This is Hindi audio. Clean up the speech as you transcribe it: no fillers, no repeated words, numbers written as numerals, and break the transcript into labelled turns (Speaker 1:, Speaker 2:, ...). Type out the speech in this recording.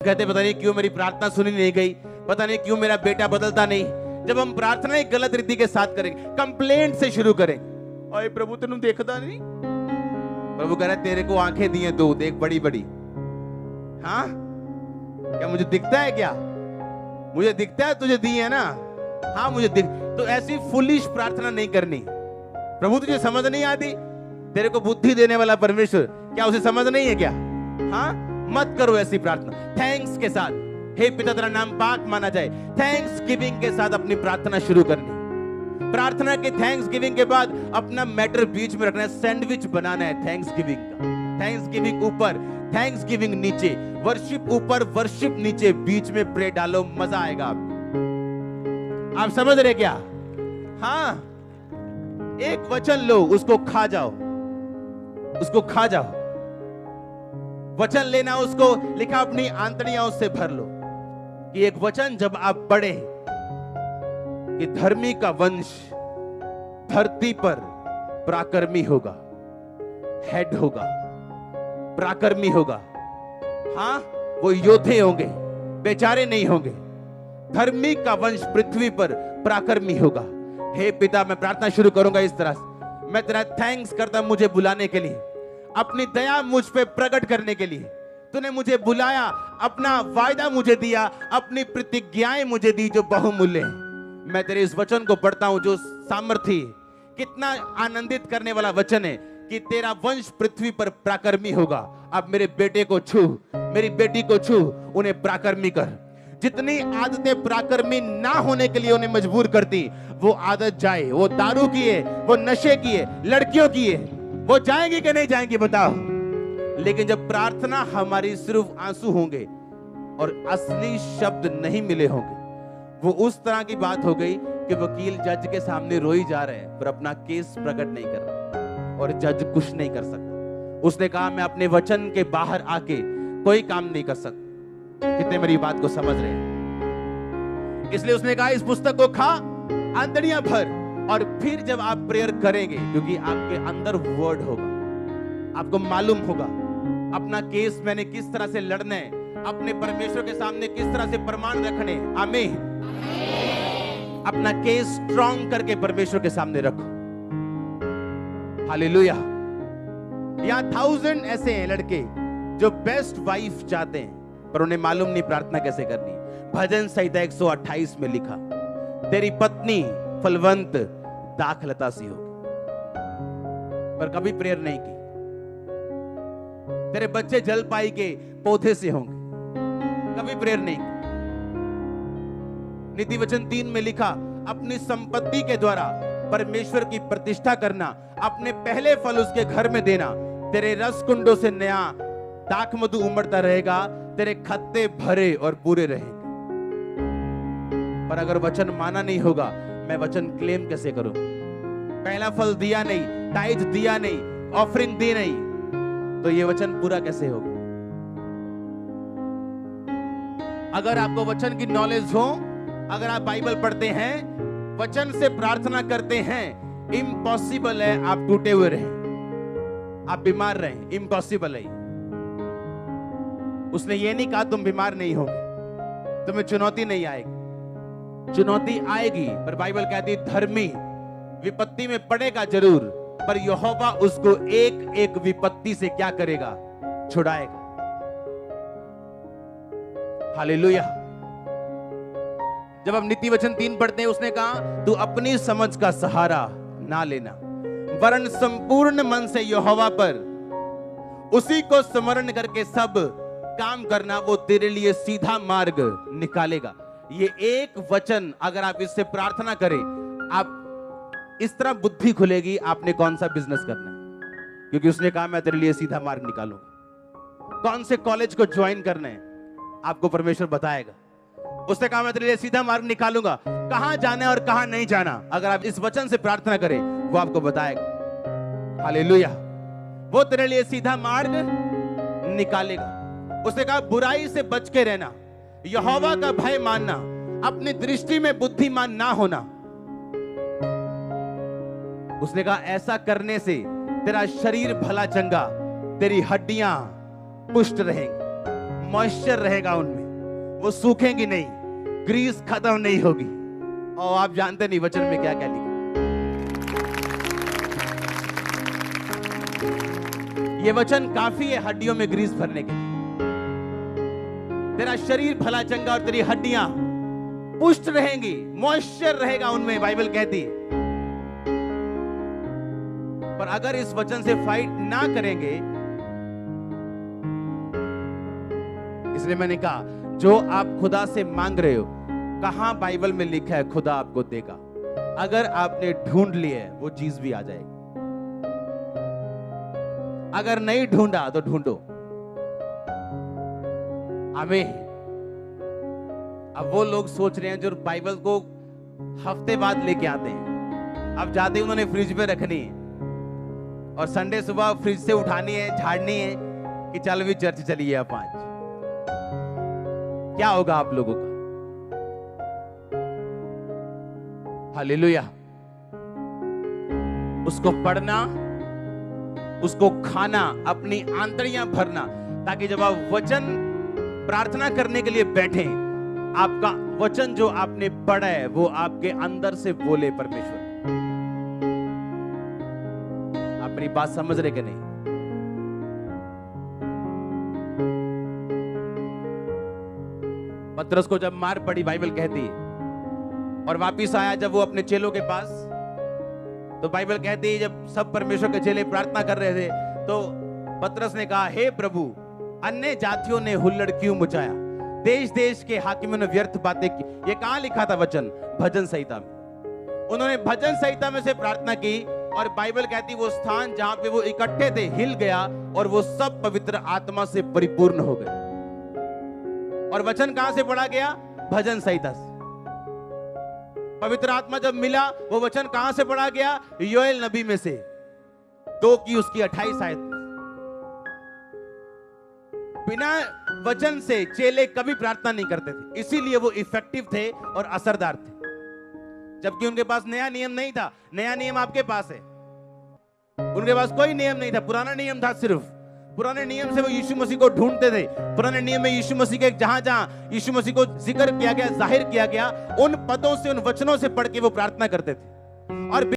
Speaker 1: कहते पता नहीं क्यों मेरी प्रार्थना सुनी नहीं गई, पता नहीं क्यों मेरा बेटा बदलता नहीं। जब हम प्रार्थना एक गलत रीति के साथ करेंगे, कंप्लेंट से शुरू करेंगे, अरे प्रभु तेन देखता नहीं, प्रभु कह रहा है तेरे को आंखें दी हैं दो, देख बड़ी बड़ी। हाँ क्या मुझे दिखता है क्या? मुझे दिखता है तुझे दी है ना? हाँ मुझे दिख। तो ऐसी फुलिश प्रार्थना नहीं करनी। प्रभु तुझे समझ नहीं आती? तेरे को बुद्धि देने वाला परमेश्वर क्या उसे समझ नहीं है क्या? हाँ मत करो ऐसी प्रार्थना। थैंक्स के साथ, हे पिता तेरा नाम पाक माना जाए, थैंक्स गिविंग के साथ अपनी प्रार्थना शुरू करनी। प्रार्थना के थैंक्स गिविंग के बाद अपना मैटर बीच में रखना है, सैंडविच बनाना है थैंक्स गिविंग का। थैंक्स गिविंग ऊपर, थैंक्स गिविंग नीचे, वर्शिप ऊपर वर्शिप नीचे, बीच में प्रे डालो, मजा आएगा आपको। आप समझ रहे क्या? हाँ एक वचन लो, उसको खा जाओ, उसको खा जाओ। वचन लेना, उसको लिखा अपनी आंतड़ियां उससे भर लो कि एक वचन जब आप पढ़े कि धर्मी का वंश धरती पर पराक्रमी होगा, हेड होगा, पराक्रमी होगा। हाँ वो योद्धे होंगे, बेचारे नहीं होंगे। धर्मी का वंश पृथ्वी पर पराक्रमी होगा। हे पिता मैं प्रार्थना शुरू करूंगा इस तरह से, मैं तेरा थैंक्स करता मुझे बुलाने के लिए, अपनी दया मुझ पे प्रकट करने के लिए। तूने मुझे बुलाया, अपना वायदा मुझे दिया, अपनी प्रतिज्ञाएं मुझे दी जो बहुमूल्य है। मैं तेरे इस वचन को पढ़ता हूं जो सामर्थी, कितना आनंदित करने वाला वचन है कि तेरा वंश पृथ्वी पर पराक्रमी होगा। अब मेरे बेटे को छू, मेरी बेटी को छू, उन्हें पराक्रमी कर। जितनी आदतें पराक्रमी ना होने के लिए उन्हें मजबूर करती, वो आदत जाए। वो दारू की है, वो नशे की है, लड़कियों की है, वो जाएंगी कि नहीं जाएंगी बताओ? लेकिन जब प्रार्थना हमारी सिर्फ आंसू होंगे और असली शब्द नहीं मिले होंगे, वो उस तरह की बात हो गई कि वकील जज के सामने रोई जा रहे हैं पर अपना केस प्रकट नहीं कर रहा और जज कुछ नहीं कर सकता। उसने कहा मैं अपने वचन के बाहर आके कोई काम नहीं कर सकता। कितने मेरी बात को समझ रहे हैं? इसलिए उसने कहा इस पुस्तक को खा, आंतड़ियां भर, और फिर जब आप प्रेयर करेंगे, क्योंकि आपके अंदर वर्ड होगा, आपको मालूम होगा अपना केस मैंने किस तरह से लड़ना है, अपने परमेश्वर के सामने किस तरह से प्रमाण रखने। आमीन। अपना केस स्ट्रॉन्ग करके परमेश्वर के सामने रखो। हालेलुया। यहां 1000 ऐसे हैं लड़के जो बेस्ट वाइफ चाहते हैं पर उन्हें मालूम नहीं प्रार्थना कैसे करनी। भजन संहिता 128 में लिखा, तेरी पत्नी फलवंत दाखलता सी होगी, पर कभी प्रेयर नहीं की। तेरे बच्चे जलपाई के पौधे से होंगे, कभी प्रेयर नहीं की। नीति वचन 3 में लिखा, अपनी संपत्ति के द्वारा परमेश्वर की प्रतिष्ठा करना, अपने पहले फल उसके घर में देना। तेरे रस कुंडों से नया दाख मधु उमड़ता रहेगा, तेरे खत्ते भरे और पूरे रहेंगे। पर अगर वचन माना नहीं होगा, मैं वचन क्लेम कैसे करूं? पहला फल दिया नहीं, टाइज दिया नहीं, ऑफरिंग दी नहीं, तो ये वचन पूरा कैसे होगा? अगर आपको वचन की नॉलेज हो, अगर आप बाइबल पढ़ते हैं, वचन से प्रार्थना करते हैं, इम्पॉसिबल है आप टूटे हुए रहें, आप बीमार रहें, इम्पॉसिबल है। उसने ये नहीं कहा तुम बीमार नहीं होगे, तुम्हें चुनौती नहीं आएगी। चुनौती आएगी, पर बाइबल कहती है धर्मी विपत्ति में पड़ेगा जरूर, पर यहोवा उसको एक एक विपत्ति से क्या करेगा? छुड़ाएगा। हालेलुया। जब हम नीति वचन 3 पढ़ते हैं, उसने कहा तू अपनी समझ का सहारा ना लेना, वरन संपूर्ण मन से यहोवा पर उसी को स्मरण करके सब काम करना, वो तेरे लिए सीधा मार्ग निकालेगा। ये एक वचन अगर आप इससे प्रार्थना करें, आप इस तरह बुद्धि खुलेगी आपने कौन सा बिजनेस करना है, क्योंकि उसने कहा मैं तेरे लिए सीधा मार्ग निकालूंगा। कौन से कॉलेज को ज्वाइन करना है आपको परमेश्वर बताएगा। उसने कहा मैं तेरे लिए सीधा मार्ग निकालूंगा, कहां जाना है और कहां नहीं जाना। अगर आप इस वचन से प्रार्थना करें, वो आपको बताएगा। हालेलुया। वो तेरे लिए सीधा मार्ग निकालेगा। उसने कहा बुराई से बच के रहना, यहोवा का भय मानना, अपनी दृष्टि में बुद्धिमान ना होना। उसने कहा ऐसा करने से तेरा शरीर भला चंगा, तेरी हड्डियां पुष्ट रहेंगी, मॉइस्चर रहेगा उनमें, वो सूखेंगी नहीं, ग्रीस खत्म नहीं होगी। और आप जानते नहीं वचन में क्या क्या लिखा। ये वचन काफी है हड्डियों में ग्रीस भरने के लिए। तेरा शरीर भला चंगा और तेरी हड्डियां पुष्ट रहेंगी, मॉइस्चर रहेगा उनमें, बाइबल कहती है। पर अगर इस वचन से फाइट ना करेंगे, इसलिए मैंने कहा जो आप खुदा से मांग रहे हो, कहां बाइबल में लिखा है खुदा आपको देगा। अगर आपने ढूंढ लिया वो चीज भी आ जाएगी, अगर नहीं ढूंढा तो ढूंढो। आमीन। अब वो लोग सोच रहे हैं जो बाइबल को हफ्ते बाद लेके आते हैं, अब जाते ही उन्होंने फ्रिज में रखनी है और संडे सुबह फ्रिज से उठानी है, झाड़नी है कि चल भी चर्च चलिए आप आज। क्या होगा आप लोगों का? हालेलुया। उसको पढ़ना, उसको खाना, अपनी आंतड़ियां भरना, ताकि जब आप वचन प्रार्थना करने के लिए बैठे, आपका वचन जो आपने पढ़ा है वो आपके अंदर से बोले परमेश्वर। आप मेरी बात समझ रहे कि नहीं? पतरस को जब मार पड़ी, बाइबल कहती है, और वापिस आया जब वो अपने चेलों के पास, तो बाइबल कहती है जब सब परमेश्वर के चेले प्रार्थना कर रहे थे, तो पतरस ने कहा, हे प्रभु, अन्य जातियों ने हुल्लड़ क्यों मचाया, देश देश के हाकिमों ने व्यर्थ बातें की। ये कहां लिखा था वचन? भजन संहिता में। उन्होंने भजन संहिता में से प्रार्थना की, और बाइबल कहती वो स्थान जहां पे वो इकट्ठे थे हिल गया, और वो सब पवित्र आत्मा से परिपूर्ण हो गए। और वचन कहां से पढ़ा गया? भजन संहिता से। पवित्र आत्मा जब मिला, वो वचन कहां से पढ़ा गया? योएल नबी में से 2 की उसकी 28 आयत। बिना वचन से चेले कभी प्रार्थना नहीं करते थे, इसीलिए वो इफेक्टिव थे और असरदार थे। जबकि उनके पास नया नियम नहीं था। नया नियम आपके पास है, उनके पास कोई नियम नहीं था, पुराना नियम था सिर्फ। पुराने नियम से वो यीशु मसीह को ढूंढते थे। पुराने नियम में यीशु मसीह के जहां जहां यीशु मसीह को जिक्र किया गया, जाहिर किया गया, उन पदों से, उन वचनों से पढ़ के वो प्रार्थना करते थे। और